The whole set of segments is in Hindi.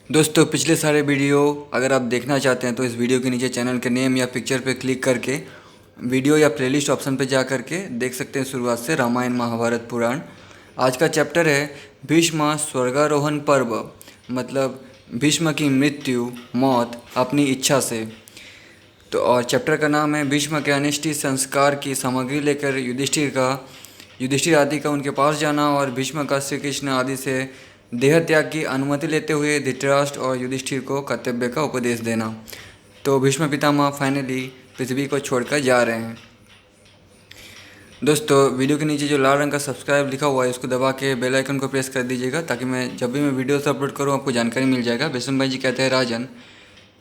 दोस्तों पिछले सारे वीडियो अगर आप देखना चाहते हैं तो इस वीडियो के नीचे चैनल के नेम या पिक्चर पे क्लिक करके वीडियो या प्लेलिस्ट ऑप्शन पे जा करके देख सकते हैं शुरुआत से रामायण महाभारत पुराण। आज का चैप्टर है भीष्म स्वर्गारोहण पर्व, मतलब भीष्म की मृत्यु मौत अपनी इच्छा से। तो और चैप्टर का नाम है भीष्म के अनिष्ट संस्कार की सामग्री लेकर युधिष्ठिर आदि का उनके पास जाना और भीष्म का श्री कृष्ण आदि से देह त्याग की अनुमति लेते हुए धृतराष्ट्र और युधिष्ठिर को कर्तव्य का उपदेश देना। तो भीष्म पितामह फाइनली पृथ्वी को छोड़कर जा रहे हैं। दोस्तों वीडियो के नीचे जो लाल रंग का सब्सक्राइब लिखा हुआ है उसको दबा के बेल आइकन को प्रेस कर दीजिएगा ताकि जब भी मैं वीडियोस अपलोड करूँ आपको जानकारी मिल जाएगा। भीष्म भाई जी कहते हैं राजन,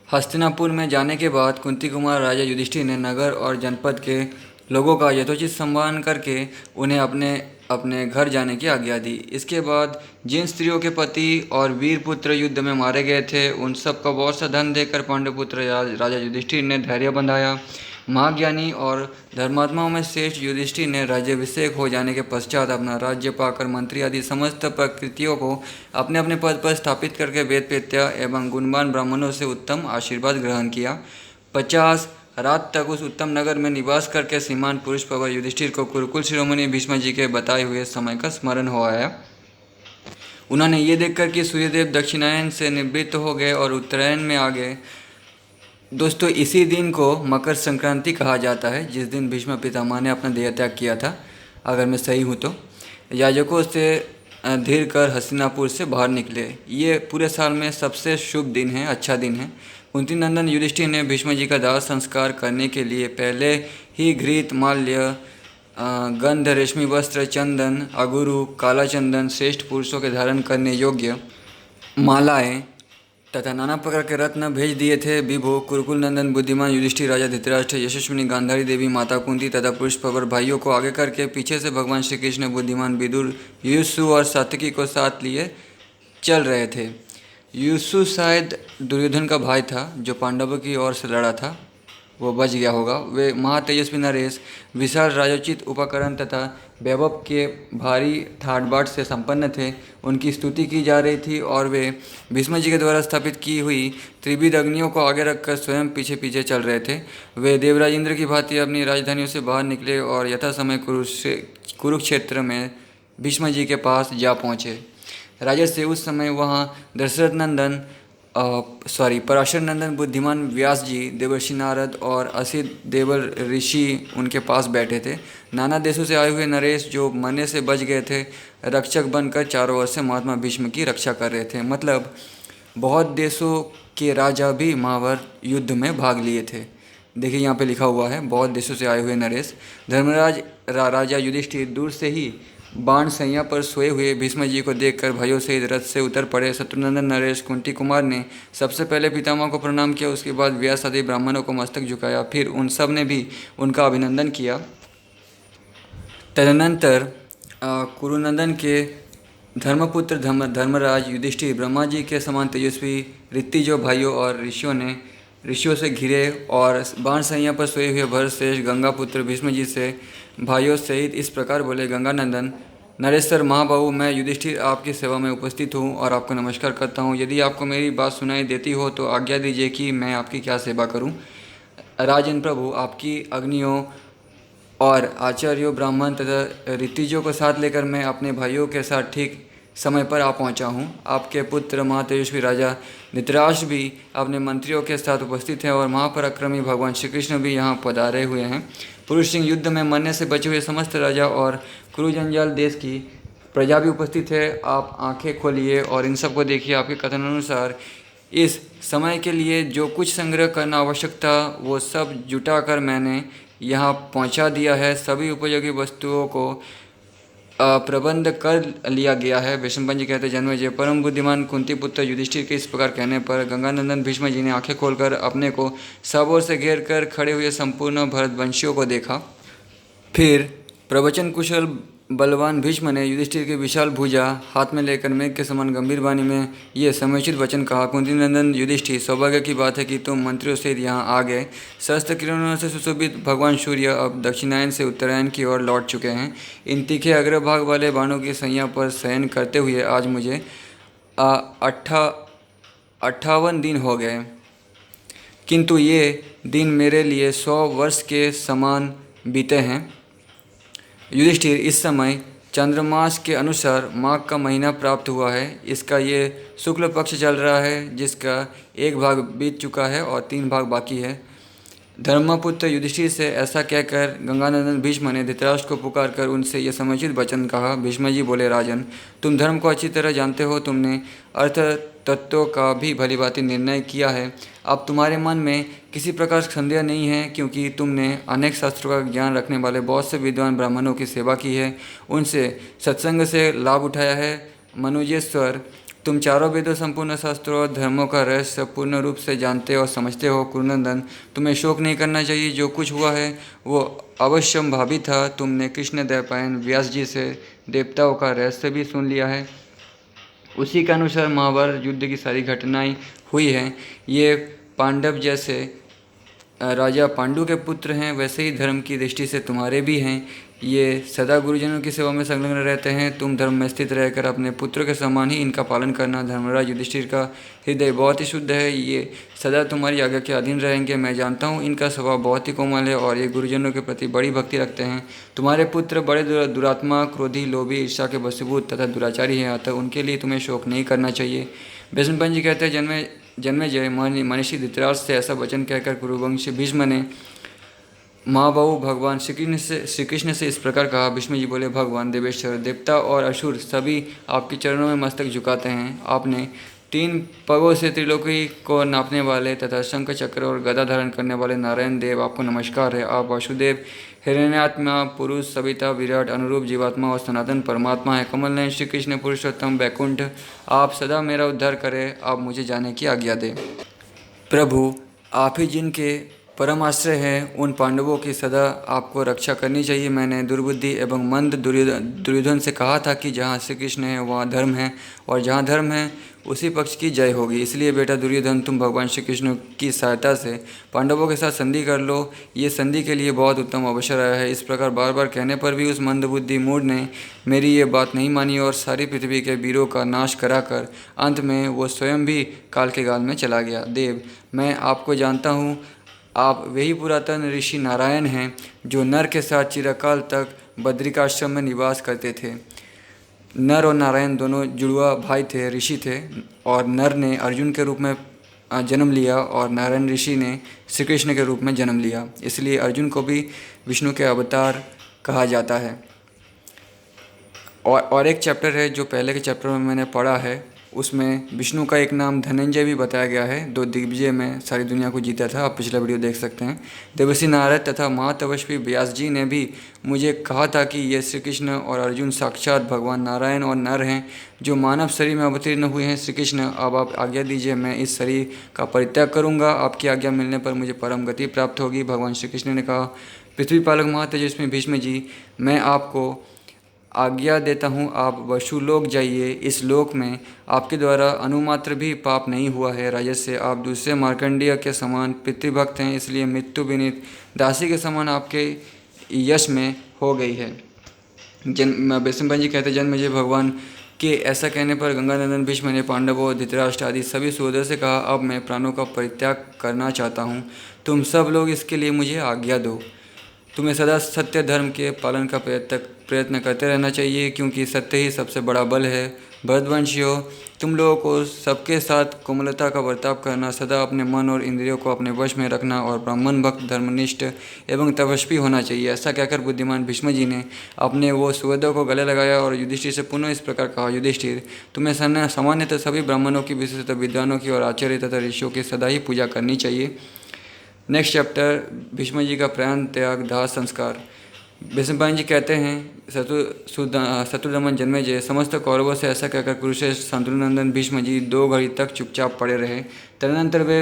हस्तिनापुर में जाने के बाद कुंती कुमार राजा युधिष्ठिर ने नगर और जनपद के लोगों का यथोचित सम्मान करके उन्हें अपने अपने घर जाने की आज्ञा दी। इसके बाद जिन स्त्रियों के पति और वीर पुत्र युद्ध में मारे गए थे उन सब का बहुत सा धन देकर पांडुपुत्र राजा युधिष्ठिर ने धैर्य बंधाया। महाज्ञानी और धर्मात्माओं में श्रेष्ठ युधिष्ठिर ने राज्याभिषेक हो जाने के पश्चात अपना राज्य पाकर मंत्री आदि समस्त प्रकृतियों को अपने अपने पद पर स्थापित करके वेद पेत्या एवं गुणवान ब्राह्मणों से उत्तम आशीर्वाद ग्रहण किया। 50 रात तक उस उत्तम नगर में निवास करके श्रीमान पुरुष पवर युधिष्ठिर को कुरुकुल शिरोमणि भीष्म जी के बताए हुए समय का स्मरण हो आया। उन्होंने ये देखकर कि सूर्यदेव दक्षिणायन से निवृत्त हो गए और उत्तरायण में आ गए। दोस्तों इसी दिन को मकर संक्रांति कहा जाता है जिस दिन भीष्म पितामह ने अपना देह त्याग किया था, अगर मैं सही हूँ तो। याजकों से धीर कर हस्तिनापुर से बाहर निकले। ये पूरे साल में सबसे शुभ दिन है, अच्छा दिन है। कुंती नंदन युधिष्ठिर ने भीष्म जी का दाह संस्कार करने के लिए पहले ही घृत माल्य गंध रेशमी वस्त्र चंदन अगुरु काला चंदन श्रेष्ठ पुरुषों के धारण करने योग्य मालाएं तथा नाना प्रकार के रत्न भेज दिए थे। विभो कुरुकुल नंदन बुद्धिमान युधिष्ठिर राजा धृतराष्ट्र यशस्विनी गांधारी देवी माता कुंती तथा पुरुष पवर भाइयों को आगे करके पीछे से भगवान श्री कृष्ण बुद्धिमान विदुर युयुत्सु और सात्विकी को साथ लिए चल रहे थे। युयुत्सु शायद दुर्योधन का भाई था जो पांडवों की ओर से लड़ा था, वो बच गया होगा। वे महातेजस्वी नरेश विशाल राजोचित उपकरण तथा वैभव के भारी ठाट बाट से संपन्न थे। उनकी स्तुति की जा रही थी और वे भीष्म जी के द्वारा स्थापित की हुई त्रिविध अग्नियों को आगे रखकर स्वयं पीछे पीछे चल रहे थे। वे देवराज इंद्र की भांति अपनी राजधानियों से बाहर निकले और यथा समय कुरुक्षेत्र में भीष्म जी के पास जा पहुँचे। राजा से उस समय वहाँ दशरथ नंदन पराशर नंदन बुद्धिमान व्यास जी देवर्षि नारद और असित देवर ऋषि उनके पास बैठे थे। नाना देशों से आए हुए नरेश जो मरने से बच गए थे रक्षक बनकर चारों ओर से महात्मा भीष्म की रक्षा कर रहे थे। मतलब बहुत देशों के राजा भी महाभारत युद्ध में भाग लिए थे। देखिए यहाँ पे लिखा हुआ है बहुत देशों से आए हुए नरेश। धर्मराज राजा युधिष्ठिर दूर से ही बाण सैया पर सोए हुए भीष्म जी को देखकर भाइयों से रथ से उतर पड़े। शत्रुनंदन नरेश कुंती कुमार ने सबसे पहले पितामह को प्रणाम किया, उसके बाद व्यास आदि ब्राह्मणों को मस्तक झुकाया, फिर उन सब ने भी उनका अभिनंदन किया। तदनंतर कुरुनंदन के धर्मपुत्र धर्मराज युधिष्ठिर ब्रह्मा जी के समान तेजस्वी ऋतिजो भाइयों और ऋषियों से घिरे और बाण सैया पर सोए हुए भरतश्रेष्ठ गंगा पुत्र भीष्म जी से भाइयों सहित इस प्रकार बोले। गंगानंदन नरेश्वर महाबाहु, मैं युधिष्ठिर आपकी सेवा में उपस्थित हूँ और आपको नमस्कार करता हूँ। यदि आपको मेरी बात सुनाई देती हो तो आज्ञा दीजिए कि मैं आपकी क्या सेवा करूँ। राजन प्रभु, आपकी अग्नियों और आचार्यों ब्राह्मण तथा ऋतिजों को साथ लेकर मैं अपने भाइयों के साथ ठीक समय पर आ पहुंचा हूं। आपके पुत्र महातेजस्वी राजा धृतराष्ट्र भी अपने मंत्रियों के साथ उपस्थित हैं और महापराक्रमी भगवान श्री कृष्ण भी यहाँ पधारे हुए हैं। पुरुष सिंह युद्ध में मरने से बचे हुए समस्त राजा और कुरुजंजाल देश की प्रजा भी उपस्थित है। आप आंखें खोलिए और इन सबको देखिए। आपके कथन अनुसार इस समय के लिए जो कुछ संग्रह करना आवश्यक था वो सब जुटा कर मैंने यहाँ पहुँचा दिया है। सभी उपयोगी वस्तुओं को प्रबंध कर लिया गया है। भीष्म जी कहते जन्मेजय परम बुद्धिमान कुंती पुत्र युधिष्ठिर के इस प्रकार कहने पर गंगानंदन भीष्म जी ने आंखें खोलकर अपने को सब ओर से घेर कर खड़े हुए संपूर्ण भरतवंशियों को देखा। फिर प्रवचन कुशल बलवान भीष्म ने युधिष्ठिर की विशाल भुजा हाथ में लेकर मेघ के समान गंभीर वाणी में ये समुचित वचन कहा। कुंती नंदन युधिष्ठिर, सौभाग्य की बात है कि तुम मंत्रियों सहित यहाँ आ गए। सहस्त्र किरणों से सुशोभित भगवान सूर्य अब दक्षिणायन से उत्तरायण की ओर लौट चुके हैं। इन तीखे अग्रभाग वाले बाणों की सैया पर शयन करते हुए आज मुझे 58 दिन हो गए, किंतु ये दिन मेरे लिए 100 वर्ष के समान बीते हैं। युधिष्ठिर, इस समय चंद्रमास के अनुसार माघ का महीना प्राप्त हुआ है। इसका ये शुक्ल पक्ष चल रहा है, जिसका एक भाग बीत चुका है और 3 भाग बाकी है। धर्मपुत्र युधिष्ठिर से ऐसा कहकर गंगानंदन भीष्म ने धृतराष्ट्र को पुकार कर उनसे यह समुचित वचन कहा। भीष्म जी बोले, राजन, तुम धर्म को अच्छी तरह जानते हो, तुमने अर्थ तत्वों का भी भलीभांति निर्णय किया है। अब तुम्हारे मन में किसी प्रकार का संदेह नहीं है, क्योंकि तुमने अनेक शास्त्रों का ज्ञान रखने वाले बहुत से विद्वान ब्राह्मणों की सेवा की है, उनसे सत्संग से लाभ उठाया है। मनुजेश्वर, तुम चारों वेदों, संपूर्ण शास्त्रों और धर्मों का रहस्य पूर्ण रूप से जानते और समझते हो। कुरुनंदन, तुम्हें शोक नहीं करना चाहिए। जो कुछ हुआ है वो अवश्यंभावी था। तुमने कृष्ण द्वैपायन व्यास जी से देवताओं का रहस्य भी सुन लिया है। उसी के अनुसार महाभारत युद्ध की सारी घटनाएं हुई हैं। ये पांडव जैसे राजा पांडु के पुत्र हैं, वैसे ही धर्म की दृष्टि से तुम्हारे भी हैं। ये सदा गुरुजनों की सेवा में संलग्न रहते हैं। तुम धर्म में स्थित रहकर अपने पुत्र के समान ही इनका पालन करना। धर्मराज युधिष्ठिर का हृदय बहुत ही शुद्ध है, ये सदा तुम्हारी आज्ञा के अधीन रहेंगे। मैं जानता हूँ इनका स्वभाव बहुत ही कोमल है और ये गुरुजनों के प्रति बड़ी भक्ति रखते हैं। तुम्हारे पुत्र बड़े दुरात्मा, क्रोधी, लोभी, ईर्ष्या के वशीभूत तथा दुराचारी हैं, अतः उनके लिए तुम्हें शोक नहीं करना चाहिए। भीष्मपंत जी कहते हैं, जन्मेजय मनीषी धृतराष्ट्र से ऐसा वचन कहकर कुरुवंशी भीष्म ने महाबाहु भगवान श्री कृष्ण से इस प्रकार कहा। भीष्म जी बोले, भगवान देवेश्वर, देवता और असुर सभी आपके चरणों में मस्तक झुकाते हैं। आपने 3 पगों से त्रिलोकी को नापने वाले तथा शंख चक्र और गदा धारण करने वाले नारायण देव, आपको नमस्कार है। आप वासुदेव, हिरण्यात्मा, पुरुष, सविता, विराट, अनुरूप, जीवात्मा और सनातन परमात्मा है। कमल नयन श्री कृष्ण पुरुषोत्तम वैकुंठ, आप सदा मेरा उद्धार करें। आप मुझे जाने की आज्ञा दें। प्रभु, आप ही जिनके परम आश्रय हैं, उन पांडवों की सदा आपको रक्षा करनी चाहिए। मैंने दुर्बुद्धि एवं मंद दुर्योधन से कहा था कि जहाँ श्री कृष्ण है वहाँ धर्म है, और जहाँ धर्म है उसी पक्ष की जय होगी। इसलिए बेटा दुर्योधन, तुम भगवान श्री कृष्ण की सहायता से पांडवों के साथ संधि कर लो। ये संधि के लिए बहुत उत्तम अवसर आया है। इस प्रकार बार बार कहने पर भी उस मंदबुद्धि मूढ़ ने मेरी ये बात नहीं मानी और सारी पृथ्वी के वीरों का नाश कराकर अंत में वो स्वयं भी काल के गाल में चला गया। देव, मैं आपको जानता हूँ। आप वही पुरातन ऋषि नारायण हैं जो नर के साथ चिरकाल तक बद्रिकाश्रम में निवास करते थे। नर और नारायण दोनों जुड़वा भाई थे, ऋषि थे, और नर ने अर्जुन के रूप में जन्म लिया और नारायण ऋषि ने श्री कृष्ण के रूप में जन्म लिया। इसलिए अर्जुन को भी विष्णु के अवतार कहा जाता है। और एक चैप्टर है जो पहले के चैप्टर में मैंने पढ़ा है, उसमें विष्णु का एक नाम धनंजय भी बताया गया है। 2 दिग्विजय में सारी दुनिया को जीता था। आप पिछला वीडियो देख सकते हैं। देवर्षि नारद तथा महातपस्वी व्यास जी ने भी मुझे कहा था कि ये श्री कृष्ण और अर्जुन साक्षात भगवान नारायण और नर हैं जो मानव शरीर में अवतीर्ण हुए हैं। श्री कृष्ण, अब आप आज्ञा दीजिए, मैं इस शरीर का परित्याग करूँगा। आपकी आज्ञा मिलने पर मुझे परम गति प्राप्त होगी। भगवान श्री कृष्ण ने कहा, पृथ्वी पालक महातेजस्वी भीष्म जी, मैं आपको आज्ञा देता हूँ, आप वसुलोक जाइए। इस लोक में आपके द्वारा अनुमात्र भी पाप नहीं हुआ है। राजस्य, आप दूसरे मार्कंडेय के समान पितृभक्त हैं, इसलिए मृत्यु विनीत दासी के समान आपके यश में हो गई है। भीष्मपंत जी कहते, जन्मेजय भगवान के ऐसा कहने पर गंगानंदन भीष्म ने पांडवों, धृतराष्ट्र आदि सभी सूर्यों से कहा, अब मैं प्राणों का परित्याग करना चाहता हूँ। तुम सब लोग इसके लिए मुझे आज्ञा दो। तुम्हें सदा सत्य धर्म के पालन का प्रयत्न करते रहना चाहिए, क्योंकि सत्य ही सबसे बड़ा बल है। भरतवंशियों, तुम लोगों को सबके साथ कोमलता का बर्ताव करना, सदा अपने मन और इंद्रियों को अपने वश में रखना और ब्राह्मण भक्त, धर्मनिष्ठ एवं तपस्वी होना चाहिए। ऐसा कहकर बुद्धिमान भीष्म जी ने अपने वो सुहृदों को गले लगाया और युधिष्ठिर से पुनः इस प्रकार कहा, युधिष्ठिर, तुम्हें सामान्यतः सभी ब्राह्मणों की, विशेषतः विद्वानों की और आचार्य तथा ऋषियों की सदा ही पूजा करनी चाहिए। नेक्स्ट चैप्टर, भीष्म जी का प्रयाण, त्याग, दाह संस्कार। भीष्मपंत जी कहते हैं, शत्रुदमन जन्मेजय, समस्त कौरवों से ऐसा कहकर कुरुश्रेष्ठ शत्रुनंदन भीष्म जी 2 घड़ी तक चुपचाप पड़े रहे। तदनंतर वे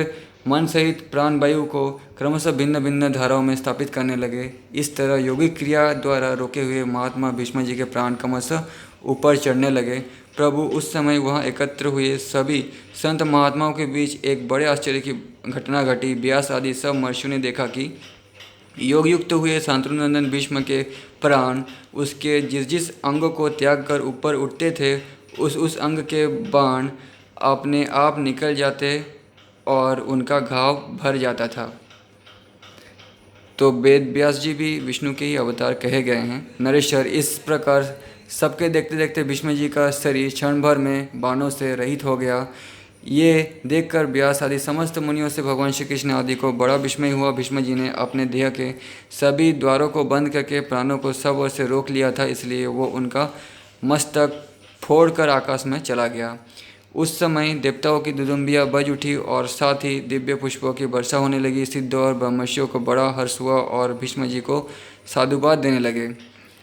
मन सहित प्राण वायु को क्रमशः भिन्न भिन्न धाराओं में स्थापित करने लगे। इस तरह योगिक क्रिया द्वारा रोके हुए महात्मा भीष्म जी के प्राण क्रमशः ऊपर चढ़ने लगे। प्रभु, उस समय वहाँ एकत्र हुए सभी संत महात्माओं के बीच एक बड़े आश्चर्य की घटना घटी। व्यास आदि सब महर्षियों ने देखा कि योग युक्त हुए शत्रुनंदन भीष्म के प्राण उसके जिस जिस अंग को त्याग कर ऊपर उठते थे, उस अंग के बाण अपने आप निकल जाते और उनका घाव भर जाता था। तो वेद व्यास जी भी विष्णु के ही अवतार कहे गए हैं। नरेश्वर, इस प्रकार सबके देखते देखते भीष्म जी का शरीर क्षण भर में बाणों से रहित हो गया। ये देखकर व्यास आदि समस्त मुनियों से भगवान श्री कृष्ण आदि को बड़ा विस्मय हुआ। भीष्म जी ने अपने देह के सभी द्वारों को बंद करके प्राणों को सब ओर से रोक लिया था, इसलिए वो उनका मस्तक फोड़कर आकाश में चला गया। उस समय देवताओं की दुदुम्बियाँ बज उठी और साथ ही दिव्य पुष्पों की वर्षा होने लगी। सिद्धों और ब्रह्मर्षियों को बड़ा हर्ष हुआ और भीष्म जी को साधुवाद देने लगे।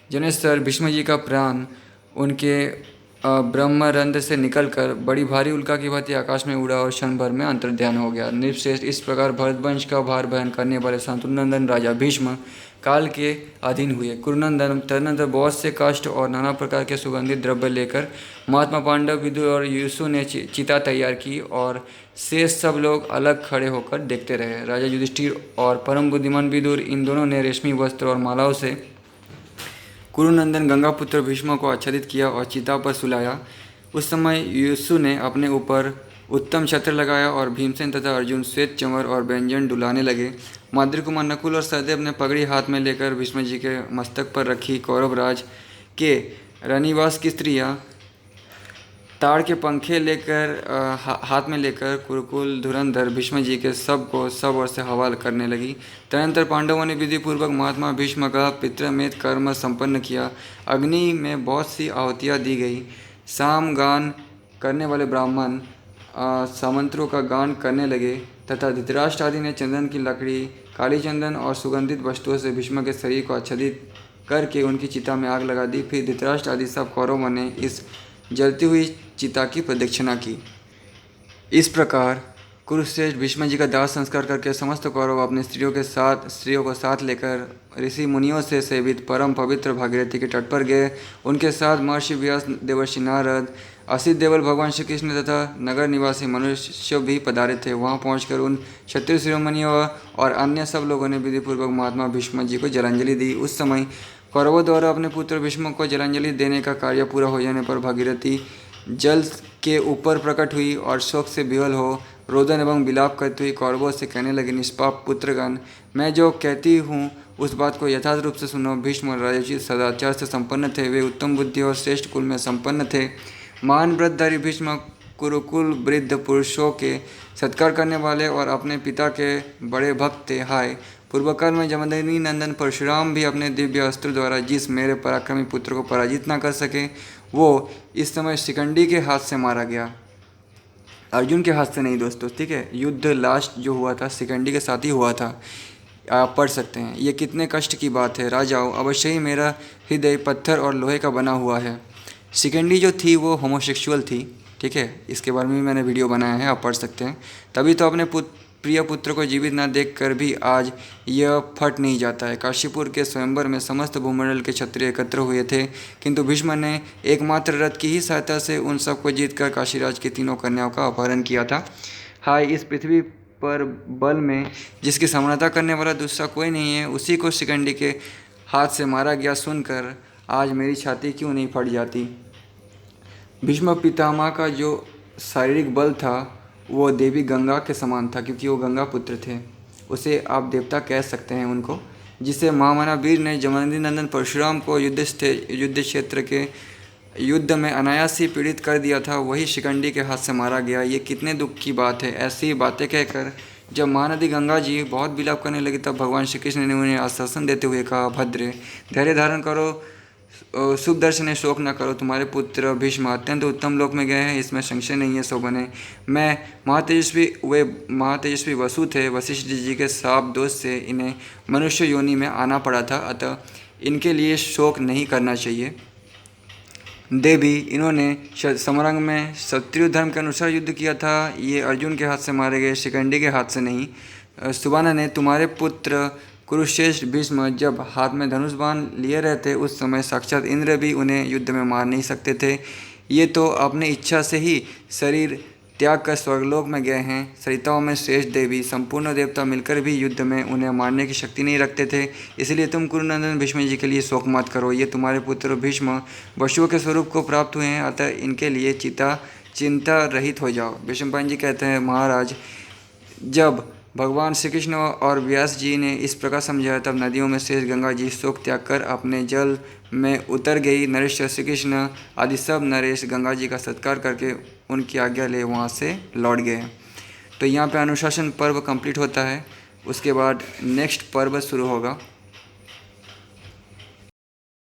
जनेश्वर, भीष्म जी का प्राण उनके ब्रह्मरंध्र से निकलकर बड़ी भारी उल्का की भांति आकाश में उड़ा और क्षण भर में अंतर्ध्यान हो गया। नृपश्रेष्ठ, इस प्रकार भरतवंश का भार बहन करने वाले शत्रुनंदन राजा भीष्म काल के अधीन हुए। कुरुनंदन तदनंतर बहुत से काष्ठ और नाना प्रकार के सुगंधित द्रव्य लेकर महात्मा पांडव, विदुर और युसु ने चिता तैयार की और शेष सब लोग अलग खड़े होकर देखते रहे। राजा युधिष्ठिर और परम बुद्धिमान विदुर, इन दोनों ने रेशमी वस्त्र और मालाओं से कुरुनंदन गंगापुत्र भीष्म को आच्छादित किया और चिता पर सुलाया। उस समय युसु ने अपने ऊपर उत्तम छत्र लगाया और भीमसेन तथा अर्जुन श्वेत चंवर और व्यंजन डुलाने लगे। माद्री कुमार नकुल और सहदेव ने पगड़ी हाथ में लेकर भीष्म जी के मस्तक पर रखी। कौरवराज के रनिवास की स्त्रियां ताड़ के पंखे लेकर हाथ में लेकर कुरुकुल धुरंधर भीष्म जी के सब ओर से हवाल करने लगी। तदनंतर पांडवों ने विधिपूर्वक महात्मा भीष्म का पितृमेध कर्म संपन्न किया। अग्नि में बहुत सी आहुतियाँ दी गई। साम गान करने वाले ब्राह्मण सामंत्रों का गान करने लगे तथा धृतराष्ट्र आदि ने चंदन की लकड़ी, काली चंदन और सुगंधित वस्तुओं से भीष्म के शरीर को आच्छादित करके उनकी चिता में आग लगा दी। फिर धृतराष्ट्र आदि सब कौरवों ने इस जलती हुई चिता की प्रदक्षिणा की। इस प्रकार कुरुश्रेष्ठ भीष्म जी का दाह संस्कार करके समस्त कौरव अपनी स्त्रियों को साथ लेकर ऋषि मुनियों से सेवित परम पवित्र भागीरथी के तट पर गए। उनके साथ महर्षि व्यास, देवर्षि नारद, असित देवल, भगवान श्री कृष्ण तथा नगर निवासी मनुष्य भी पधारे थे। वहां पहुंचकर उन क्षत्रिय शिरोमणियों और अन्य सब लोगों ने विधिपूर्वक महात्मा भीष्म जी को जलांजलि दी। उस समय कौरवों द्वारा अपने पुत्र भीष्म को जलांजलि देने का कार्य पूरा हो जाने पर भागीरथी जल के ऊपर प्रकट हुई और शोक से विह्वल हो रोदन एवं विलाप करती हुई कौरवों से कहने लगी, निष्पाप पुत्रगण, मैं जो कहती हूँ उस बात को यथार्थ रूप से सुनो। भीष्म राजोचित सदाचार से संपन्न थे। वे उत्तम बुद्धि और श्रेष्ठ कुल में संपन्न थे। महान व्रतधारी भीष्म कुरुकुल वृद्ध पुरुषों के सत्कार करने वाले और अपने पिता के बड़े भक्त थे। हाय, पूर्वकाल में जमदग्नि नंदन परशुराम भी अपने दिव्य अस्त्र द्वारा जिस मेरे पराक्रमी पुत्र को पराजित न कर सके, वो इस समय शिखंडी के हाथ से मारा गया। अर्जुन के हाथ से नहीं दोस्तों, ठीक है। युद्ध लास्ट जो हुआ था शिखंडी के साथ ही हुआ था। आप पढ़ सकते हैं। ये कितने कष्ट की बात है। राजाओं, अवश्य ही मेरा हृदय पत्थर और लोहे का बना हुआ है। शिखंडी जो थी वो होमोसेक्सुअल थी, ठीक है। इसके बारे में भी मैंने वीडियो बनाया है, आप पढ़ सकते हैं। तभी तो अपने प्रिय पुत्र को जीवित न देखकर भी आज यह फट नहीं जाता है। काशीपुर के स्वयंवर में समस्त भूमंडल के क्षत्रिय एकत्र हुए थे, किंतु भीष्म ने एकमात्र रथ की ही सहायता से उन सबको जीतकर काशीराज की तीनों कन्याओं का अपहरण किया था। हाय, इस पृथ्वी पर बल में जिसकी समानता करने वाला दूसरा कोई नहीं है, उसी को शिखंडी के हाथ से मारा गया सुनकर आज मेरी छाती क्यों नहीं फट जाती। भीष्म पितामह का जो शारीरिक बल था वो देवी गंगा के समान था, क्योंकि वो गंगा पुत्र थे। उसे आप देवता कह सकते हैं उनको, जिसे महामना वीर ने जमदग्नि नंदन परशुराम को युद्ध क्षेत्र के युद्ध में अनायास ही पीड़ित कर दिया था, वही शिखंडी के हाथ से मारा गया। ये कितने दुख की बात है। ऐसी बातें कहकर जब महानदी गंगा जी बहुत विलाप करने लगी, तब भगवान श्री कृष्ण ने उन्हें आश्वासन देते हुए कहा, भद्रे, धैर्य धारण करो, शुभ दर्शन, शोक न करो। तुम्हारे पुत्र भीष्म अत्यंत उत्तम लोक में गए हैं, इसमें संशय नहीं है। सो बने मैं महातेजस्वी वसु थे। वशिष्ठ जी के शाप दोष से इन्हें मनुष्य योनि में आना पड़ा था, अतः इनके लिए शोक नहीं करना चाहिए। देवी, इन्होंने समरंग में क्षत्रिय धर्म के अनुसार युद्ध किया था। ये अर्जुन के हाथ से मारे गए, शिखंडी के हाथ से नहीं। सुबाना ने तुम्हारे पुत्र कुरुश्रेष्ठ भीष्म जब हाथ में धनुष बाण लिए रहते, उस समय साक्षात इंद्र भी उन्हें युद्ध में मार नहीं सकते थे। ये तो अपनी इच्छा से ही शरीर त्याग कर स्वर्गलोक में गए हैं। सरिताओं में श्रेष्ठ देवी, संपूर्ण देवता मिलकर भी युद्ध में उन्हें मारने की शक्ति नहीं रखते थे। इसलिए तुम कुरुनंदन भीष्म जी के लिए शोक मत करो। ये तुम्हारे पुत्र भीष्म वसुओं के स्वरूप को प्राप्त हुए हैं, अतः इनके लिए चिता चिंता रहित हो जाओ। भीष्म पायन जी कहते हैं, महाराज जब भगवान श्री कृष्ण और व्यास जी ने इस प्रकार समझाया तब नदियों में शेष गंगा जी शोक त्याग कर अपने जल में उतर गई। नरेश श्री कृष्ण आदि सब नरेश गंगा जी का सत्कार करके उनकी आज्ञा ले वहाँ से लौट गए। तो यहाँ पे अनुशासन पर्व कंप्लीट होता है। उसके बाद नेक्स्ट पर्व शुरू होगा।